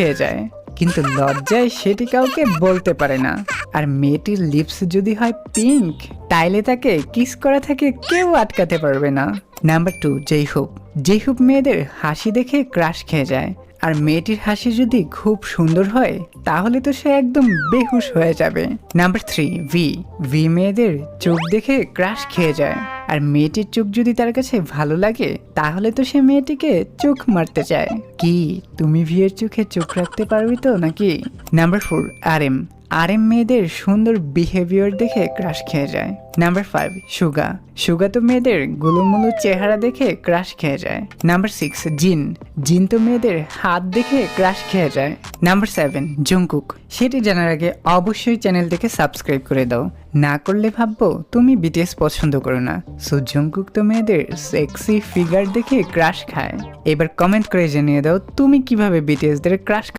খেয়ে যায়, কিন্তু লজ্জায় সেটি কাউকে বলতে পারে না। আর মেয়েটির লিপস যদি হয় পিঙ্ক, তাইলে তাকে কিস করা থেকে কেউ আটকাতে পারবে না। নাম্বার 2, জেইহুপ। জেইহুপ মেয়েদের হাসি দেখে ক্রাশ খেয়ে যায়। আর মেয়েটির হাসি যদি খুব সুন্দর হয় তাহলে তো সে একদম বেহুশ হয়ে যাবে। Number 3, V. ভি মেয়েদের চোখ দেখে ক্রাশ খেয়ে যায়। আর মেয়েটির চোখ যদি তার কাছে ভালো লাগে তাহলে তো সে মেয়েটিকে চোখ মারতে চায়। কি তুমি ভিয়ের চোখে চোখ রাখতে পারবি তো নাকি? Number 4, RM. আরএম মেয়েদের সুন্দর বিহেভিয়ার দেখে ক্রাশ খেয়ে যায়। নাম্বার 5, সুগা। সুগা তো মেয়েদের গুলুমুলু চেহারা দেখে ক্রাশ খেয়ে যায়। নাম্বার 6, জিন। জিন তো মেয়েদের হাত দেখে ক্রাশ খেয়ে যায়। Number 7, Jungkook. সেটি জানার আগে অবশ্যই চ্যানেলটিকে সাবস্ক্রাইব করে দাও, না করলে ভাববো তুমি বিটিএস পছন্দ করো না। সো জংকুক তো মেয়েদের সেক্সি ফিগার দেখে ক্রাশ খায়। এবার কমেন্ট করে জানিয়ে দাও তুমি কিভাবে বিটিএস দের ক্রাশ